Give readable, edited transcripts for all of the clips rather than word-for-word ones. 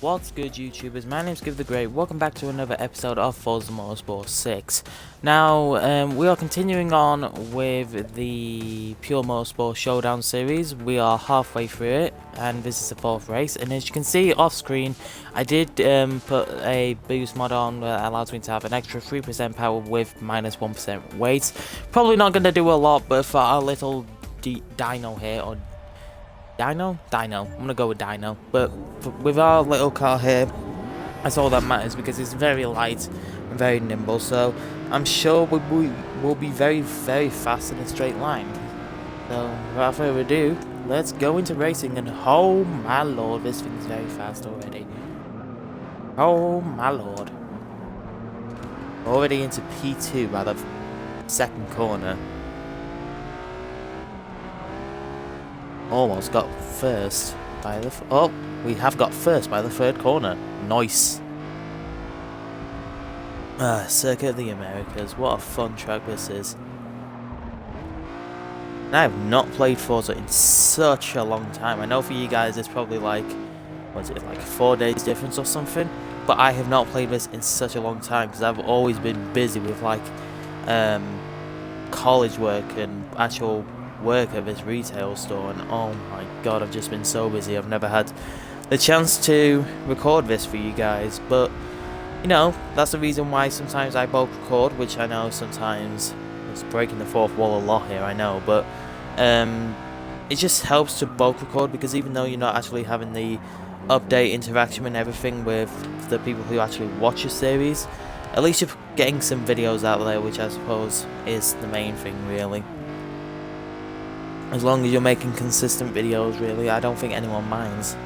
What's good, YouTubers? My name's Gib The Great. Welcome back to another episode of Forza Motorsport 6. Now, we are continuing on with the Pure Motorsport Showdown Series. We are halfway through it, and this is the 4th race. And as you can see off screen, I did put a boost mod on that allows me to have an extra 3% power with minus 1% weight. Probably not going to do a lot, but for our little dyno here, or Dino? Dino. I'm gonna go with Dino. But with our little car here, that's all that matters because it's very light and very nimble. So I'm sure we will be very, very fast in a straight line. So without further ado, let's go into racing. And oh my lord, this thing's very fast already. Oh my lord. Already into P2 by the second corner. Almost got first by the we have got first by the third corner. Nice. Circuit of the Americas. What a fun track this is. And I have not played Forza in such a long time. I know for you guys it's probably like, what's it, like 4 days difference or something, but I have not played this in such a long time because I've always been busy with like college work and actual work at this retail store, and oh my god, I've just been so busy. I've never had the chance to record this for you guys, but you know, that's the reason why sometimes I bulk record, which I know sometimes it's breaking the fourth wall a lot here, I know, but it just helps to bulk record because even though you're not actually having the update interaction and everything with the people who actually watch your series, at least you're getting some videos out there, which I suppose is the main thing really. As long as you're making consistent videos, really, I don't think anyone minds,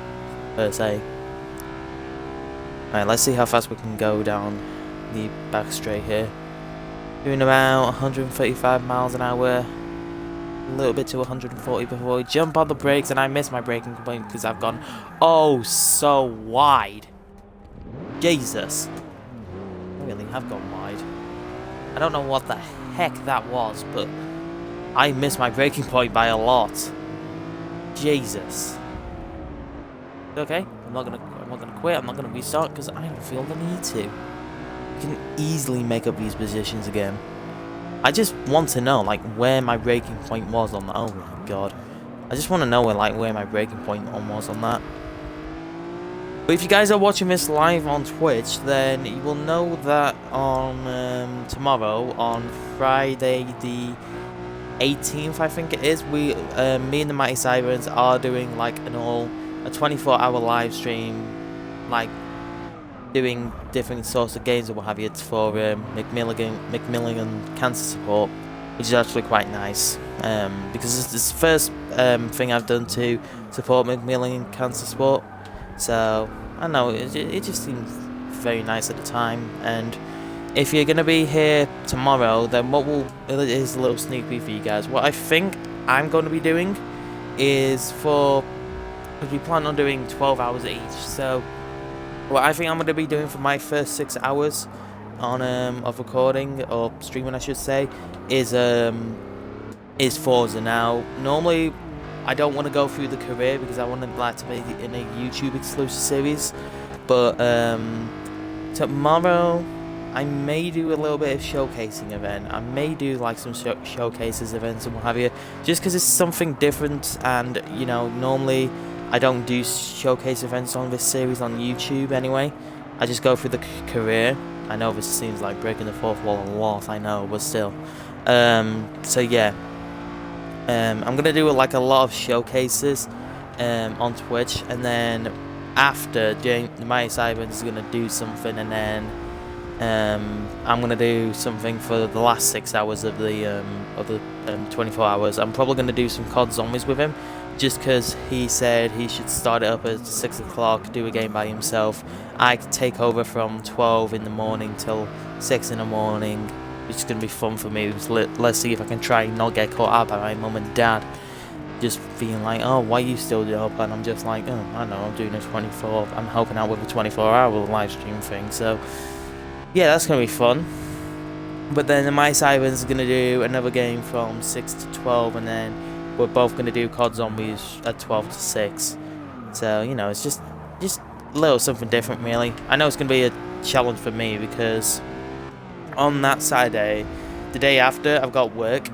per se. Alright, let's see how fast we can go down the back straight here. Doing about 135 miles an hour, a little bit to 140 before we jump on the brakes, and I missed my braking point because I've gone oh so wide. Jesus. I really have gone wide. I don't know what the heck that was, but I missed my braking point by a lot. Jesus. Okay, I'm not gonna quit. I'm not gonna restart because I don't feel the need to. I can easily make up these positions again. I just want to know like where my braking point was on that. Oh my god. I just want to know where my braking point was on that. But if you guys are watching this live on Twitch, then you will know that on tomorrow, on Friday the 18th, I think it is, we me and the Mighty Sirens are doing like a 24-hour live stream, like doing different sorts of games and what have you for Macmillan Cancer Support, which is actually quite nice because it's the first thing I've done to support Macmillan Cancer Support, so I don't know, it just seemed very nice at the time. And if you're going to be here tomorrow, then here's a little sneak peek for you guys. What I think I'm going to be doing is because we plan on doing 12 hours each. So what I think I'm going to be doing for my first 6 hours on of recording, or streaming I should say, is Forza. Now, normally I don't want to go through the career because I want to make it in a YouTube exclusive series. But tomorrow I may do a little bit of showcasing event. I may do like some showcases events and what have you, just because it's something different. And you know, normally I don't do showcase events on this series on YouTube anyway. I just go through the career. I know this seems like breaking the fourth wall a lot, I know, but still. So yeah, I'm gonna do like a lot of showcases on Twitch, and then after my Sirens is gonna do something, and then I'm gonna do something for the last 6 hours of the 24 hours. I'm probably gonna do some COD Zombies with him, just because he said he should start it up at 6 o'clock, do a game by himself. I could take over from 12 in the morning till 6 in the morning, which is gonna be fun for me. Let's see if I can try and not get caught out by my mum and dad, just being like, oh, why are you still up? And I'm just like, oh, I know, I'm doing a 24. I'm helping out with a 24-hour live stream thing, so yeah, that's going to be fun. But then the My Sirens is going to do another game from 6 to 12, and then we're both going to do COD Zombies at 12 to 6. So, you know, it's just a little something different, really. I know it's going to be a challenge for me because on that Saturday, the day after, I've got work.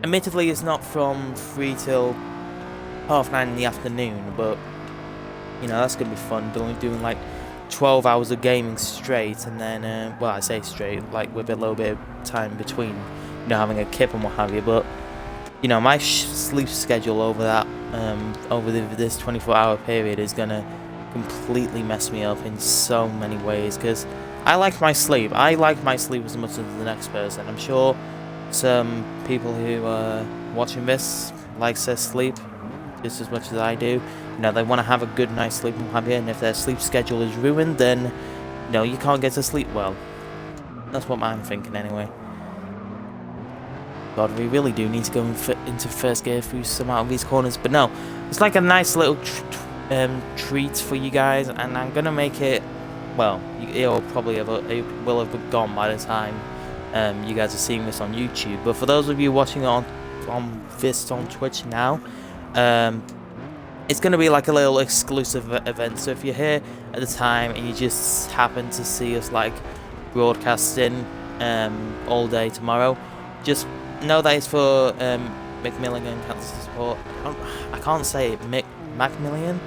Admittedly, it's not from 3 till 9:30 in the afternoon, but you know, that's going to be fun. Doing like 12 hours of gaming straight, and then, well, I say straight, like with a little bit of time between, you know, having a kip and what have you, but you know, my sleep schedule over that, this 24-hour period is going to completely mess me up in so many ways, because I like my sleep. I like my sleep as much as the next person. I'm sure some people who are watching this likes their sleep just as much as I do. You know, they want to have a good night's sleep and what have you, and if their sleep schedule is ruined, then, you know, you can't get to sleep well. That's what I'm thinking anyway. God, we really do need to go into first gear through some out of these corners, but no, it's like a nice little treat for you guys, and I'm gonna make it. Well, it will have gone by the time you guys are seeing this on YouTube. But for those of you watching it on Twitch now, it's gonna be like a little exclusive event. So if you're here at the time and you just happen to see us like broadcasting all day tomorrow, just know that it's for McMilligan Cancer Support. I can't say it. Macmillian?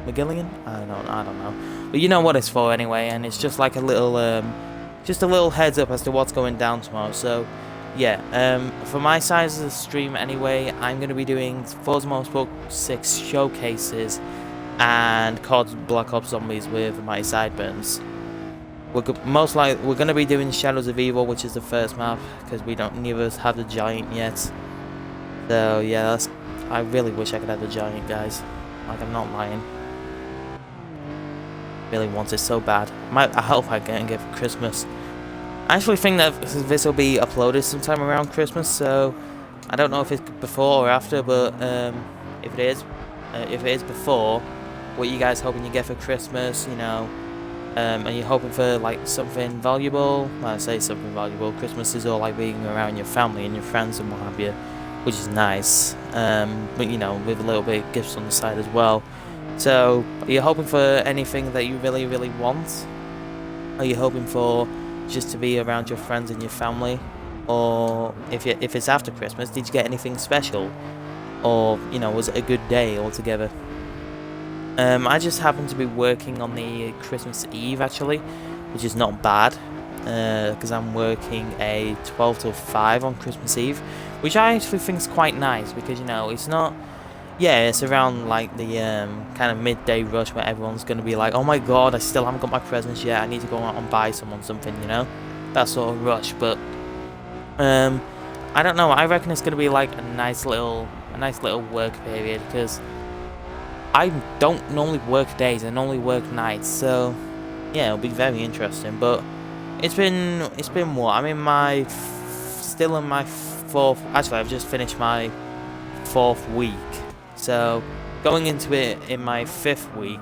McGillian? I don't know. But you know what it's for anyway, and it's just like a little heads up as to what's going down tomorrow. So yeah, for my size of the stream anyway, I'm going to be doing Forza Motorsport 6 showcases and COD Black Ops Zombies with my sideburns. We're going to be doing Shadows of Evil, which is the first map, because neither of us have the Giant yet. So yeah, I really wish I could have the Giant, guys. Like, I'm not lying. Really want it so bad. I hope I can get it for Christmas. I actually think that this will be uploaded sometime around Christmas, so I don't know if it's before or after, but if it is before, what you guys hoping you get for Christmas, you know? Are you hoping for like something valuable? Well, I say something valuable. Christmas is all like being around your family and your friends and what have you, which is nice. But you know, with a little bit of gifts on the side as well. So, are you hoping for anything that you really, really want? Are you hoping for just to be around your friends and your family? Or if it's after Christmas, did you get anything special? Or, you know, was it a good day altogether? I just happened to be working on the Christmas Eve, actually, which is not bad, because I'm working a 12 till 5 on Christmas Eve, which I actually think is quite nice, because, you know, it's not, yeah, it's around, like, the kind of midday rush where everyone's going to be like, oh my god, I still haven't got my presents yet, I need to go out and buy someone something, you know, that sort of rush. But, I don't know, I reckon it's going to be, like, a nice little work period, because I don't normally work days, I normally work nights, so yeah, it'll be very interesting. But it's been what? I'm still in my fourth. Actually, I've just finished my 4th week, so going into it in my 5th week.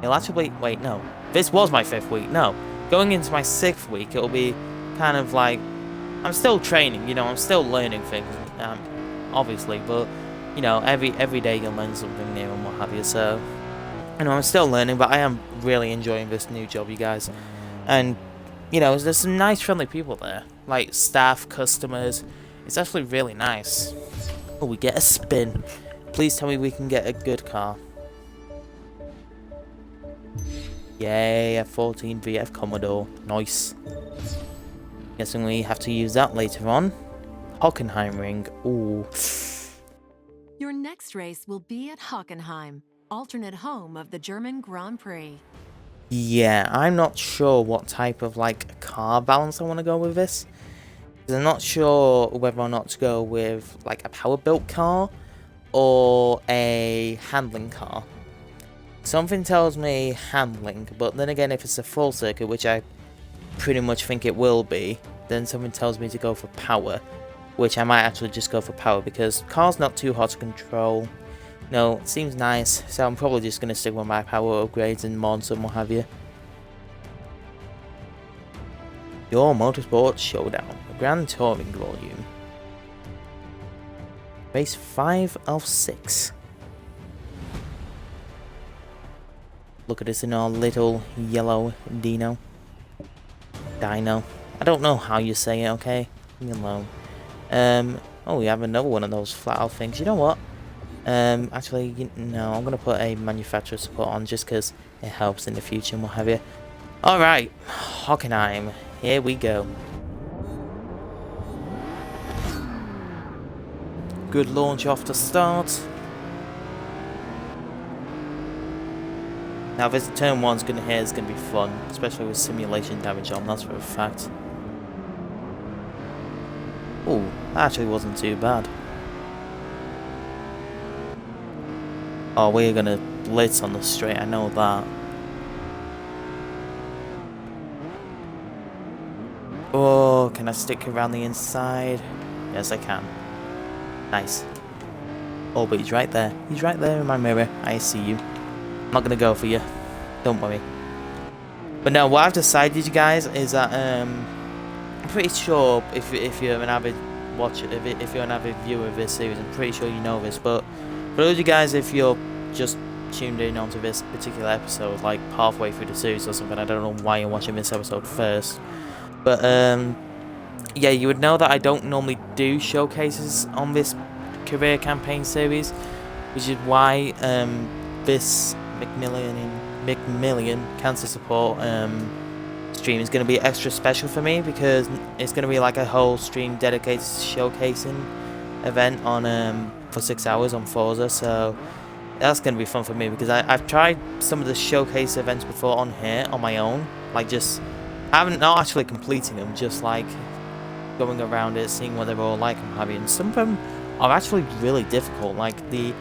It'll actually wait. No, this was my 5th week. No, going into my 6th week, it'll be kind of like I'm still training. You know, I'm still learning things, obviously, but. You know, every day you'll learn something new and what have you, so, you know, I'm still learning, but I am really enjoying this new job, you guys, and, you know, there's some nice friendly people there, like staff, customers. It's actually really nice. Oh, we get a spin. Please tell me we can get a good car. Yay, a 14 VF Commodore, nice. Guessing we have to use that later on. Hockenheimring, ooh. Your next race will be at Hockenheim, alternate home of the German Grand Prix. Yeah, I'm not sure what type of like car balance I want to go with this. I'm not sure whether or not to go with like a power-built car or a handling car. Something tells me handling, but then again, if it's a full circuit, which I pretty much think it will be, then something tells me to go for power. Which I might actually just go for power, because car's not too hard to control. No, it seems nice, so I'm probably just going to stick with my power upgrades and mods and what have you. Pure Motorsport Showdown, a Grand Touring volume. Race 5 of 6. Look at this in our little yellow Dino. Dino. I don't know how you say it, okay? Leave me alone. Oh, we have another one of those flat out things. You know what? Actually, no, I'm gonna put a manufacturer support on just because it helps in the future and what have you. Alright, Hockenheim. Here we go. Good launch off the start. Now, this turn one's gonna be fun, especially with simulation damage on. That's for a fact. Oh, that actually wasn't too bad. Oh, we're gonna blitz on the straight. I know that. Oh, can I stick around the inside? Yes, I can. Nice. Oh, but he's right there. He's right there in my mirror. I see you. I'm not gonna go for you. Don't worry. But no, what I've decided, you guys, is that I'm pretty sure if you're an avid watcher, if you're an avid viewer of this series, I'm pretty sure you know this. But for those of you guys, if you're just tuned in onto this particular episode, like halfway through the series or something, I don't know why you're watching this episode first. But yeah, you would know that I don't normally do showcases on this career campaign series, which is why this McMillian cancer support stream is going to be extra special for me, because it's going to be like a whole stream dedicated to showcasing event on for 6 hours on Forza. So that's going to be fun for me, because I've tried some of the showcase events before on here on my own, like just not actually completing them, just like going around it, seeing what they're all like and having. And some of them are actually really difficult, like the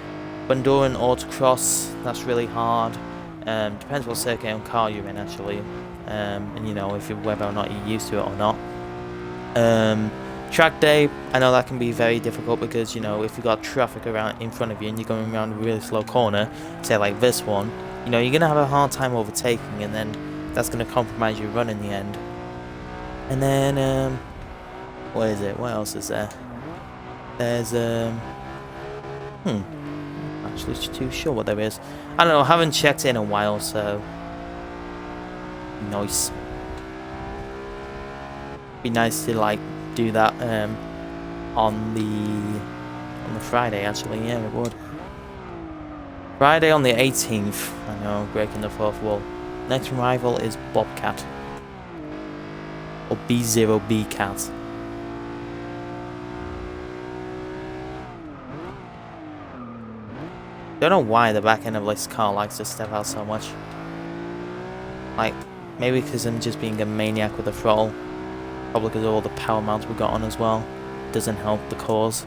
Bundoran Autocross. That's really hard. Depends what circuit and car you're in, actually, and you know, whether or not you're used to it or not. Track day, I know that can be very difficult, because you know, if you've got traffic around in front of you and you're going around a really slow corner, say like this one, you know, you're gonna have a hard time overtaking, and then that's gonna compromise your run in the end. And then what is it? What else is there? There's actually too sure what there is. I don't know, I haven't checked in a while, so nice. Be nice to like do that on the Friday, actually. Yeah, it would. Friday on the 18th. I know, breaking the fourth wall. Next rival is Bobcat, or B0B Cat. Don't know why the back end of this car likes to step out so much. Like, maybe because I'm just being a maniac with the throttle. Probably because of all the power mounts we got on as well. Doesn't help the cause.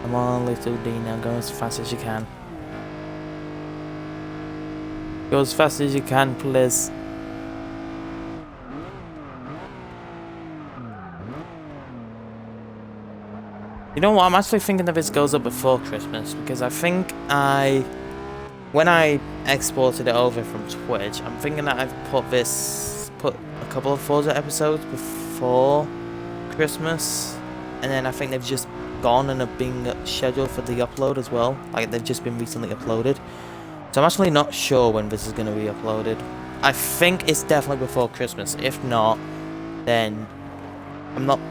Come on, little Dino, go as fast as you can. Go as fast as you can, please. You know what, I'm actually thinking that this goes up before Christmas, because I think when I exported it over from Twitch, I'm thinking that I've put a couple of Forza episodes before Christmas, and then I think they've just gone and have been scheduled for the upload as well, like they've just been recently uploaded. So I'm actually not sure when this is going to be uploaded. I think it's definitely before Christmas. If not, then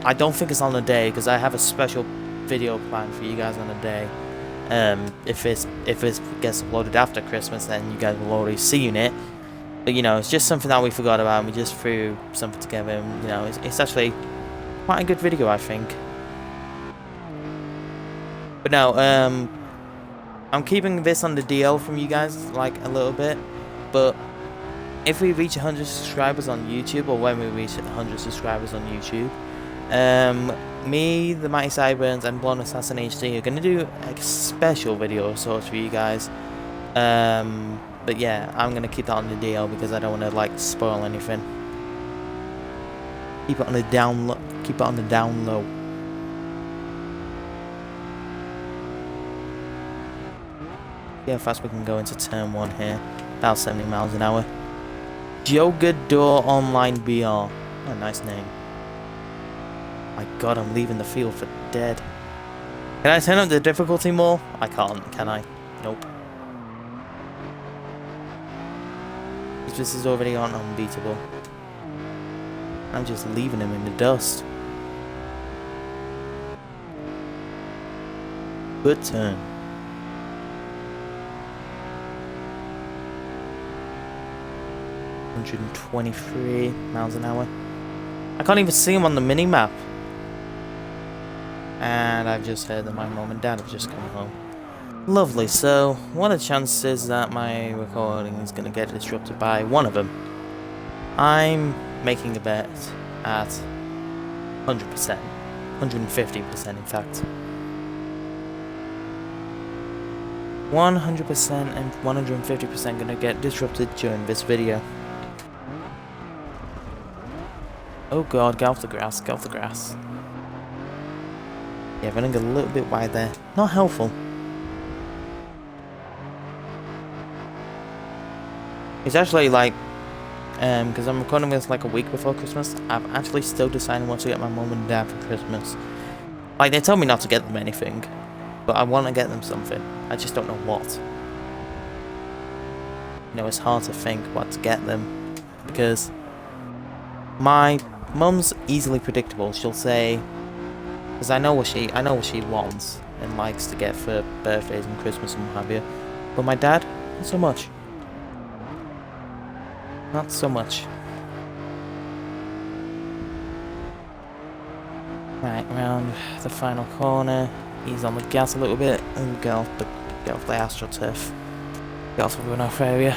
I don't think it's on the day, because I have a special video plan for you guys on the day. If it gets uploaded after Christmas, then you guys will already seen it. But you know, it's just something that we forgot about, and we just threw something together, and you know, it's actually quite a good video, I think. But no, I'm keeping this on the DL from you guys, like a little bit. But if we reach 100 subscribers on YouTube, or when we reach 100 subscribers on YouTube, me, the Mighty Sideburns, and Blonde Assassin HD are gonna do a special video of sorts for you guys. But yeah, I'm gonna keep that on the DL, because I don't want to like spoil anything. Keep it on the down low. Keep it on the down low. See how fast we can go into turn one here. About 70 miles an hour. Jogador Online BR. Oh, nice name. My god, I'm leaving the field for dead. Can I turn up the difficulty more? I can't, can I? Nope. This is already on unbeatable. I'm just leaving him in the dust. Good turn. 123 miles an hour. I can't even see him on the mini-map. And I've just heard that my mom and dad have just come home. Lovely, so what are the chances that my recording is going to get disrupted by one of them? I'm making a bet at 100%. 150% in fact. 100% and 150% gonna get disrupted during this video. Oh god, get off the grass, get off the grass. Yeah, running a little bit wide there. Not helpful. It's actually like, because I'm recording this like a week before Christmas, I'm actually still deciding what to get my mum and dad for Christmas. Like, they told me not to get them anything, but I want to get them something. I just don't know what. You know, it's hard to think what to get them, because my mum's easily predictable. She'll say, because I know what she wants and likes to get for birthdays and Christmas and what have you. But my dad, not so much. Not so much. Right, around the final corner. He's on the gas a little bit. And get off the AstroTurf. Get off the runoff area.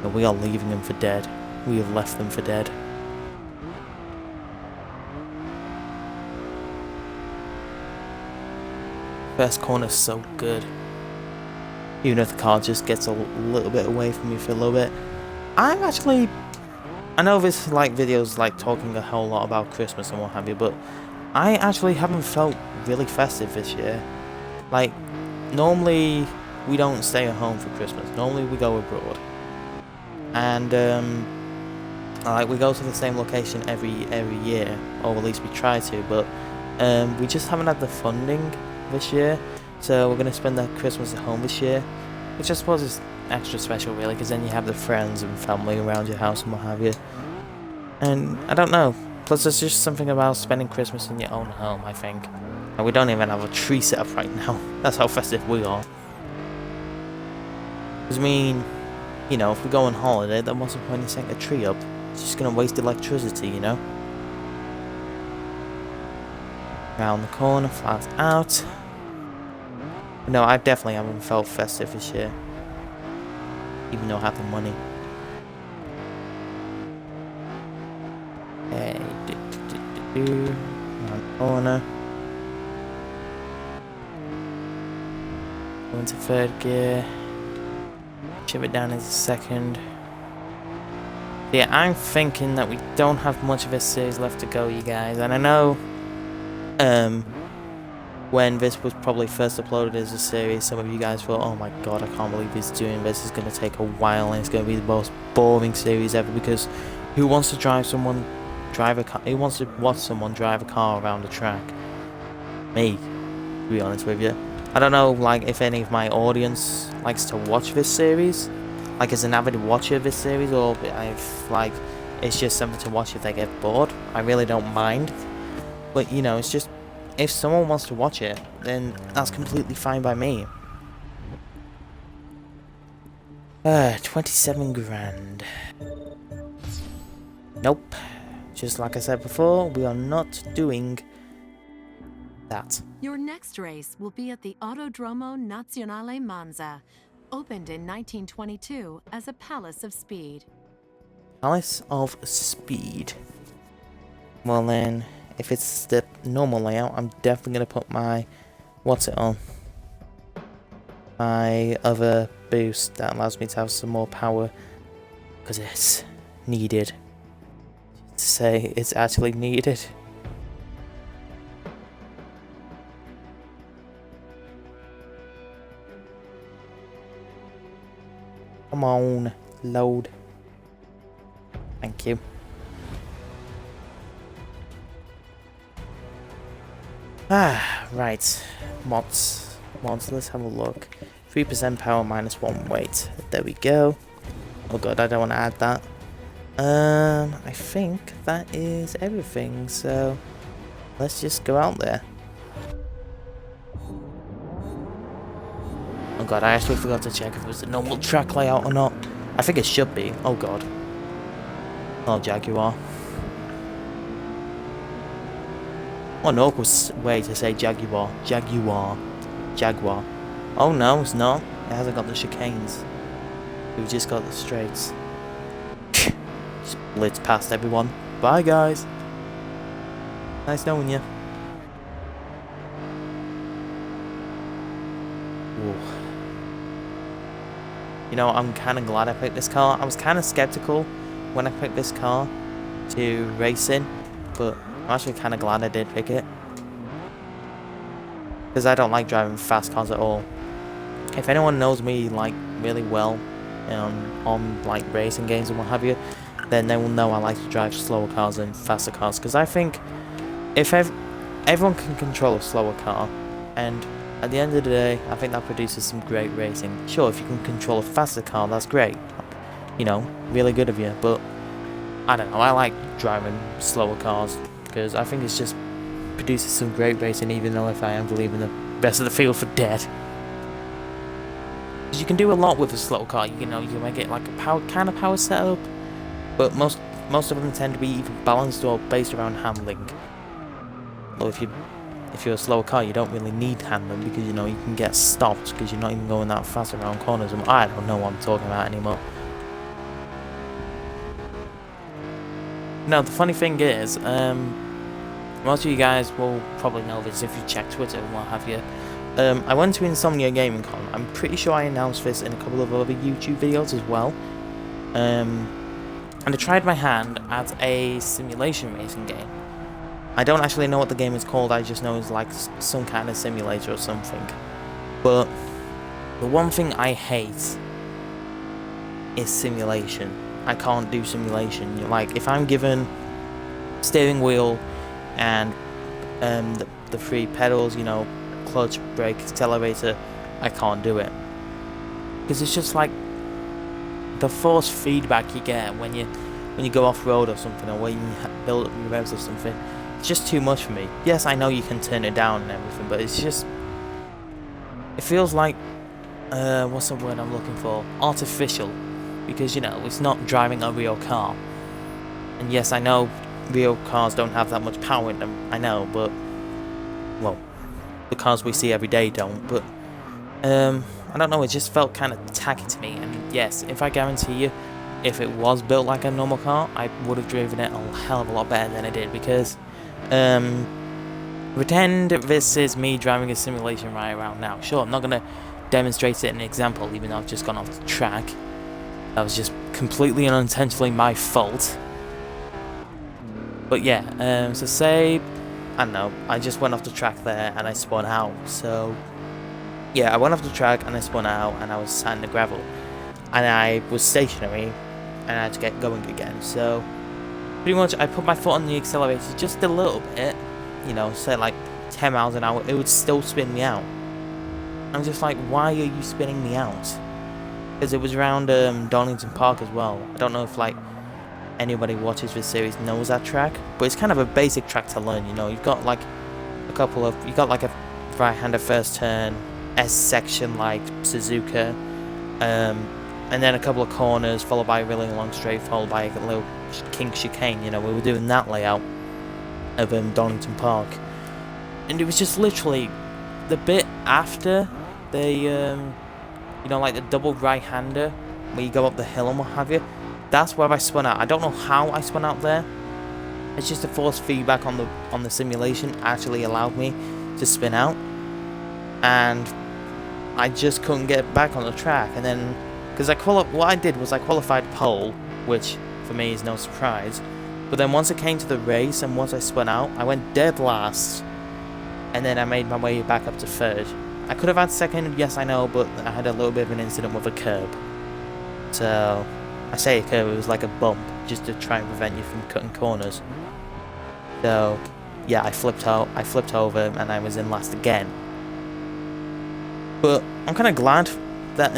And we are leaving them for dead. We have left them for dead. First corner's so good. Even if the car just gets a little bit away from me for a little bit. I'm actually... I know this video's talking a whole lot about Christmas and what have you, but I actually haven't felt really festive this year. Like, normally we don't stay at home for Christmas. Normally we go abroad. And we go to the same location every year, or at least we try to, but we just haven't had the funding this year, so we're going to spend that Christmas at home this year, which I suppose is extra special really, because then you have the friends and family around your house and what have you. And I don't know, plus there's just something about spending Christmas in your own home, I think. And we don't even have a tree set up right now. That's how festive we are. Because I mean, you know, if we go on holiday, then what's the point in setting a tree up? It's just going to waste electricity, you know? Round the corner, flat out. No, I definitely haven't felt festive this year. Even though I have the money. Hey, round the corner. Go into third gear. Chip it down into second. Yeah, I'm thinking that we don't have much of a series left to go, you guys. And I know, when this was probably first uploaded as a series, some of you guys thought, oh my god, I can't believe he's doing this, it's going to take a while and it's going to be the most boring series ever, because who wants to drive a car, who wants to watch someone drive a car around the track? Me, to be honest with you. I don't know, if any of my audience likes to watch this series, as an avid watcher of this series, or it's just something to watch if they get bored. I really don't mind, but you know, it's just, if someone wants to watch it, then that's completely fine by me. 27 grand. Nope. Just like I said before, we are not doing that. Your next race will be at the Autodromo Nazionale Monza, opened in 1922 as a palace of speed. Palace of Speed. Well then, if it's the normal layout, I'm definitely going to put my... what's it on? My other boost that allows me to have some more power. Because it's needed. To say it's actually needed. Come on, load. Thank you. Right. Mods. Let's have a look. 3% power, -1 weight. There we go. Oh god, I don't want to add that. I think that is everything, so let's just go out there. Oh god, I actually forgot to check if it was a normal track layout or not. I think it should be. Oh god. Oh, Jaguar. What an awkward way to say Jaguar. Jaguar. Oh no, it's not. It hasn't got the chicanes. We've just got the straights. Just blitz past everyone. Bye guys. Nice knowing you. Ooh. You know, I'm kind of glad I picked this car. I was kind of skeptical when I picked this car to race in, but I'm actually kind of glad I did pick it. Because I don't like driving fast cars at all. If anyone knows me like really well on like racing games and what have you, then they will know I like to drive slower cars and faster cars. Because I think if everyone can control a slower car, and at the end of the day, I think that produces some great racing. Sure, if you can control a faster car, that's great. You know, really good of you. But I don't know, I like driving slower cars because I think it's just produces some great racing, even though if I am leaving the rest of the field for dead. Because you can do a lot with a slow car. You know, you can make it like a power setup, but most of them tend to be either balanced or based around handling. Well, if you're a slower car, you don't really need handling because you know you can get stopped because you're not even going that fast around corners. And I don't know what I'm talking about anymore. Now the funny thing is, most of you guys will probably know this if you check Twitter and what have you. I went to Insomnia Gaming Con. I'm pretty sure I announced this in a couple of other YouTube videos as well. And I tried my hand at a simulation racing game. I don't actually know what the game is called, I just know it's like some kind of simulator or something. But the one thing I hate is simulation. I can't do simulation. Like, if I'm given steering wheel and the three pedals, you know, clutch, brake, accelerator, I can't do it. Because it's just like the force feedback you get when you go off-road or something, or when you build up your revs or something. It's just too much for me. Yes, I know you can turn it down and everything, but it's just... It feels like... what's the word I'm looking for? Artificial. Because, you know, it's not driving a real car. And yes, I know real cars don't have that much power in them. I know, but... Well, the cars we see every day don't, but... I don't know, it just felt kind of tacky to me. And yes, if I guarantee you, if it was built like a normal car, I would have driven it a hell of a lot better than I did, because... pretend this is me driving a simulation right around now. Sure, I'm not going to demonstrate it in an example, even though I've just gone off the track. That was just completely and unintentionally my fault. But yeah, so say, I don't know, I just went off the track there and I spun out. So yeah, I went off the track and I spun out and I was sat in the gravel. And I was stationary and I had to get going again. So pretty much I put my foot on the accelerator just a little bit, you know, say like 10 miles an hour, it would still spin me out. I'm just like, why are you spinning me out? Because it was around Donington Park as well. I don't know if like anybody watches this series knows that track, but it's kind of a basic track to learn. You know, you've got like a right-hander first turn, S section like Suzuka, and then a couple of corners followed by a really long straight, followed by a little kink chicane. You know, we were doing that layout of Donington Park, and it was just literally the bit after the you know, like the double right-hander where you go up the hill and what have you. That's where I spun out. I don't know how I spun out there. It's just the force feedback on the simulation actually allowed me to spin out, and I just couldn't get back on the track. And then, because what I did was I qualified pole, which for me is no surprise. But then once it came to the race and once I spun out, I went dead last, and then I made my way back up to third. I could have had second, yes I know, but I had a little bit of an incident with a curb. So, I say a curb, it was like a bump, just to try and prevent you from cutting corners. So, yeah, I flipped over and I was in last again. But I'm kind of glad that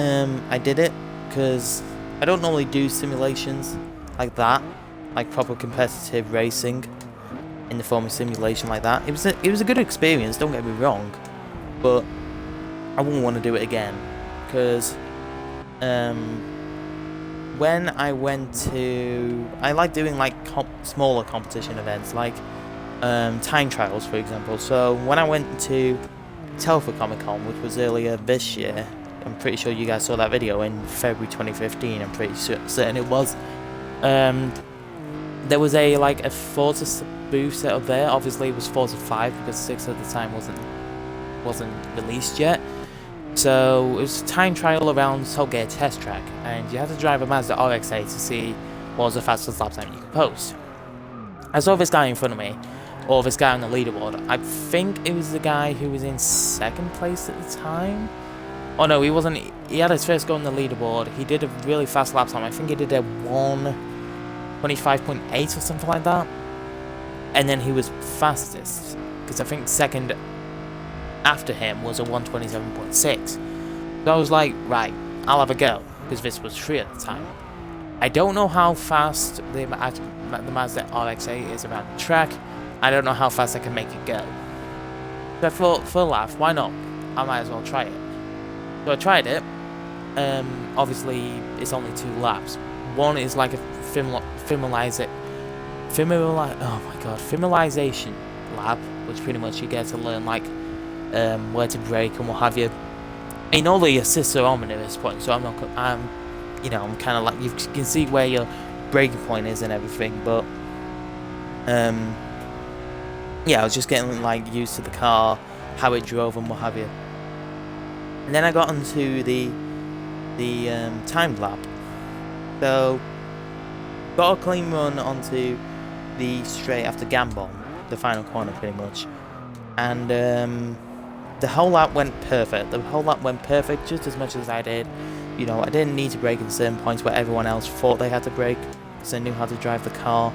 I did it, because I don't normally do simulations like that, like proper competitive racing in the form of simulation like that. It was a good experience, don't get me wrong, but I wouldn't want to do it again, because when I went to, I like doing like smaller competition events, like time trials, for example. So when I went to Telford Comic Con, which was earlier this year, I'm pretty sure you guys saw that video in February 2015. I'm pretty certain it was. There was a Forza booth set up there. Obviously, it was Forza 5 because 6 at the time wasn't released yet. So it was a time trial around Solgate Test Track, and you had to drive a Mazda RX-8 to see what was the fastest lap time you could post. I saw this guy in front of me, or this guy on the leaderboard. I think it was the guy who was in second place at the time. Oh no, he wasn't. He had his first go on the leaderboard. He did a really fast lap time. I think he did a 1:25.8 or something like that. And then he was fastest, because I think second after him was a 1:27.6. So I was like, right, I'll have a go, because this was free at the time. I don't know how fast the Mazda RX-8 is around the track. I don't know how fast I can make it go. So I thought, for a laugh, why not? I might as well try it. So I tried it. Obviously, it's only 2 laps. One is like a familiarization lap, which pretty much you get to learn like where to brake and what have you. I mean, all the assists are on at this point, so I'm kind of like, you can see where your braking point is and everything, but yeah, I was just getting like used to the car, how it drove and what have you. And then I got onto the timed lap. So got a clean run onto the straight after Gambon, the final corner pretty much. And the whole lap went perfect. The whole lap went perfect just as much as I did. You know, I didn't need to brake in certain points where everyone else thought they had to brake, because I knew how to drive the car.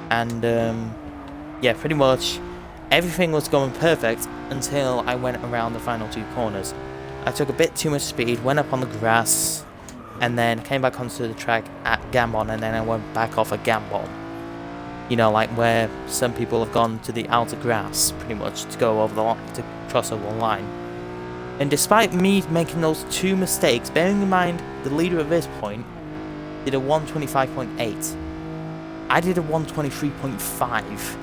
And yeah, pretty much everything was going perfect until I went around the final 2 corners. I took a bit too much speed, went up on the grass, and then came back onto the track at Gambon, and then I went back off at Gambon. You know, like where some people have gone to the outer grass, pretty much, to go over the line, to cross over the line. And despite me making those 2 mistakes, bearing in mind the leader at this point did a 1:25.8, I did a 1:23.5.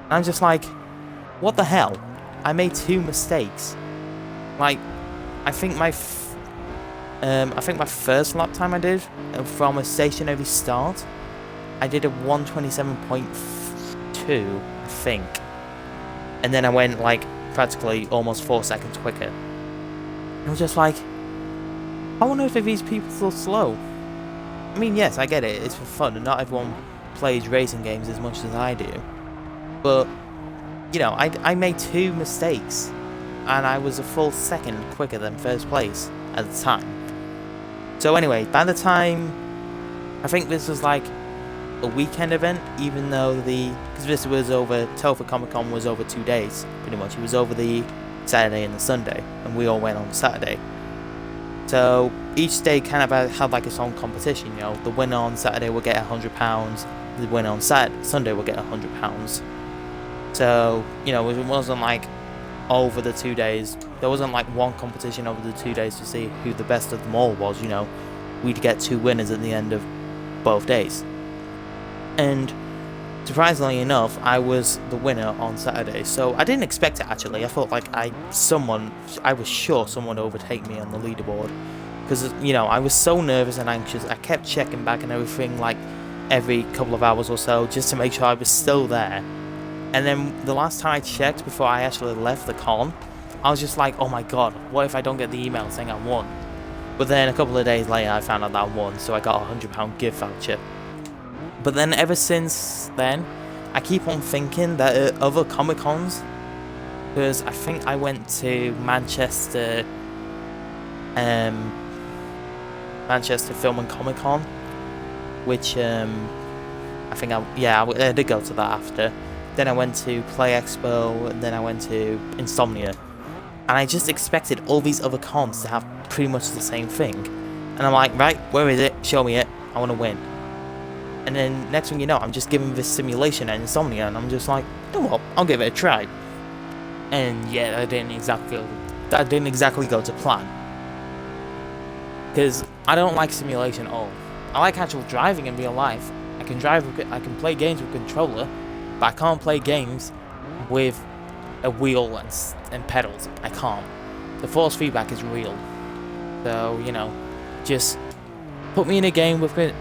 I'm just like, what the hell? I made 2 mistakes. Like, I think my first lap time I did from a stationary start, I did a 1:27.2, I think, and then I went like practically almost 4 seconds quicker. And I was just like, I wonder if these people are slow. I mean, yes, I get it, it's for fun, and not everyone plays racing games as much as I do. But, you know, I made 2 mistakes, and I was a full second quicker than first place at the time. So anyway, by the time, I think this was like a weekend event, even though because this was over, Telford Comic Con was over 2 days, pretty much. It was over the Saturday and the Sunday, and we all went on Saturday. So each day kind of had like its own competition, you know. The winner on Saturday will get £100, the winner on Sunday will get £100. So, you know, it wasn't like over the 2 days, there wasn't like one competition over the 2 days to see who the best of them all was, you know. We'd get 2 winners at the end of both days. And surprisingly enough, I was the winner on Saturday. So I didn't expect it, actually. I thought like I was sure someone would overtake me on the leaderboard, because, you know, I was so nervous and anxious. I kept checking back and everything like every couple of hours or so just to make sure I was still there. And then the last time I checked before I actually left the con, I was just like, oh my god, what if I don't get the email saying I won? But then a couple of days later I found out that I won, so I got a £100 gift voucher. But then ever since then, I keep on thinking that at other Comic Cons, because I think I went to Manchester Film and Comic Con, which I did go to that after. then I went to Play Expo, and then I went to Insomnia. And I just expected all these other cons to have pretty much the same thing. And I'm like, right, where is it? Show me it. I want to win. And then next thing you know, I'm just giving this simulation at Insomnia, and I'm just like, you know what? I'll give it a try. And yeah, that didn't exactly go to plan. Because I don't like simulation at all. I like actual driving in real life. I can play games with a controller, but I can't play games with a wheel and pedals. I can't. The force feedback is real. So, you know, just put me in a game with a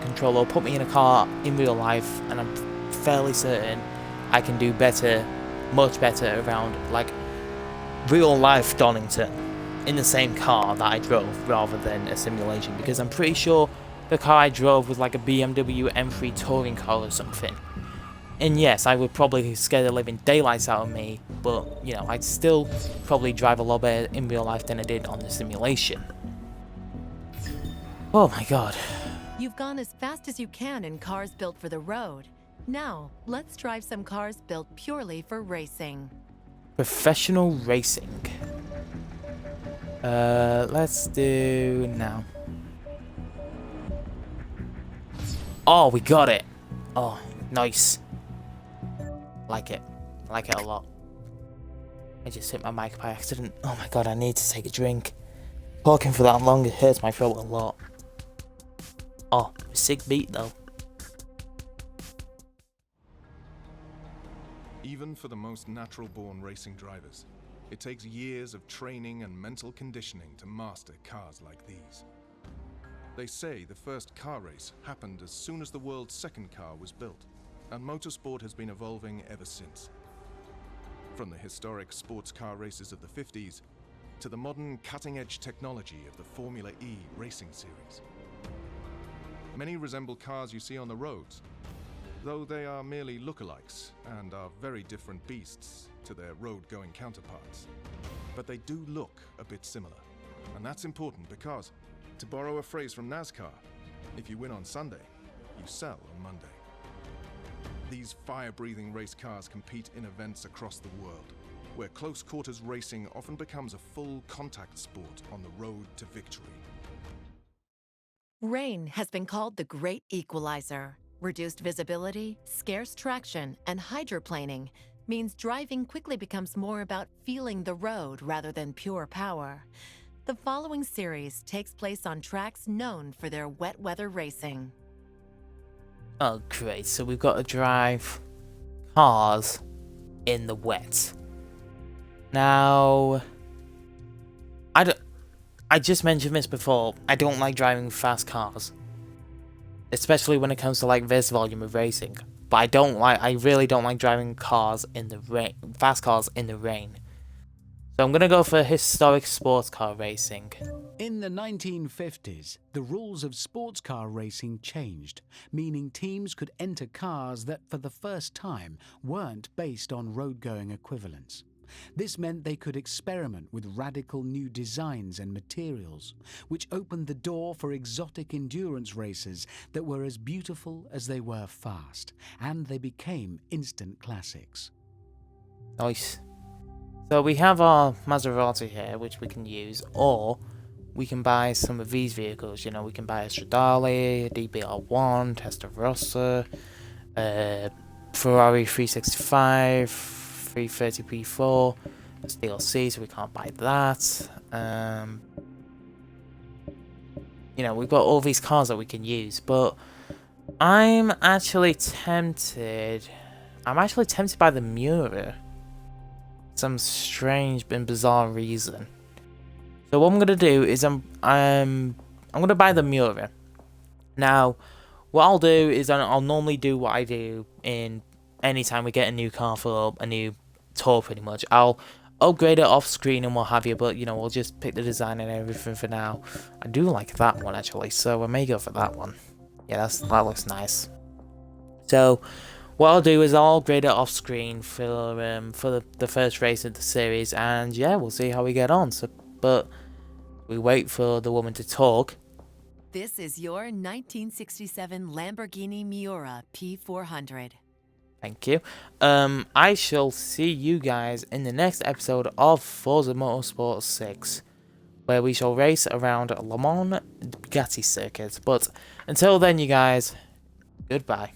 controller, put me in a car in real life, and I'm fairly certain I can do better, much better around like real life Donington in the same car that I drove rather than a simulation, because I'm pretty sure the car I drove was like a BMW M3 touring car or something. And yes, I would probably scare the living daylights out of me, but, you know, I'd still probably drive a lot better in real life than I did on the simulation. Oh my god. You've gone as fast as you can in cars built for the road. Now, let's drive some cars built purely for racing. Professional racing. Let's do now. Oh, we got it. Oh, nice. Like it a lot. I just hit my mic by accident. Oh my god, I need to take a drink. Talking for that long, it hurts my throat a lot. Oh, sick beat though. Even for the most natural-born racing drivers, it takes years of training and mental conditioning to master cars like these. They say the first car race happened as soon as the world's second car was built, and motorsport has been evolving ever since. From the historic sports car races of the 50s to the modern cutting-edge technology of the Formula E racing series. Many resemble cars you see on the roads, though they are merely lookalikes and are very different beasts to their road-going counterparts. But they do look a bit similar, and that's important because, to borrow a phrase from NASCAR, if you win on Sunday, you sell on Monday. These fire-breathing race cars compete in events across the world, where close-quarters racing often becomes a full contact sport on the road to victory. Rain has been called the great equalizer. Reduced visibility, scarce traction, and hydroplaning means driving quickly becomes more about feeling the road rather than pure power. The following series takes place on tracks known for their wet weather racing. Oh great, so we've got to drive cars in the wet. Now, I just mentioned this before, I don't like driving fast cars. Especially when it comes to like this volume of racing. But I really don't like driving cars in the rain, fast cars in the rain. So I'm gonna go for historic sports car racing. In the 1950s, the rules of sports car racing changed, meaning teams could enter cars that for the first time weren't based on road-going equivalents. This meant they could experiment with radical new designs and materials, which opened the door for exotic endurance races that were as beautiful as they were fast, and they became instant classics. Nice. So we have our Maserati here, which we can use, or we can buy some of these vehicles. You know, we can buy a Stradale, a DBR1, Testarossa, Ferrari 365, 330 P4. It's DLC, so we can't buy that. You know, we've got all these cars that we can use, but I'm actually tempted by the Miura. Some strange and bizarre reason. So what I'm gonna do is I'm gonna buy the Miura. Now, what I'll do is I'll normally do what I do in any time we get a new car for a new tour. Pretty much, I'll upgrade it off screen and what have you. But you know, we'll just pick the design and everything for now. I do like that one actually, so I may go for that one. Yeah, that looks nice. So what I'll do is I'll upgrade it off screen for the first race of the series, and yeah, we'll see how we get on. So, but we wait for the woman to talk. This is your 1967 Lamborghini Miura P400. Thank you. I shall see you guys in the next episode of Forza Motorsport 6, where we shall race around Le Mans Bugatti circuit. But until then, you guys, goodbye.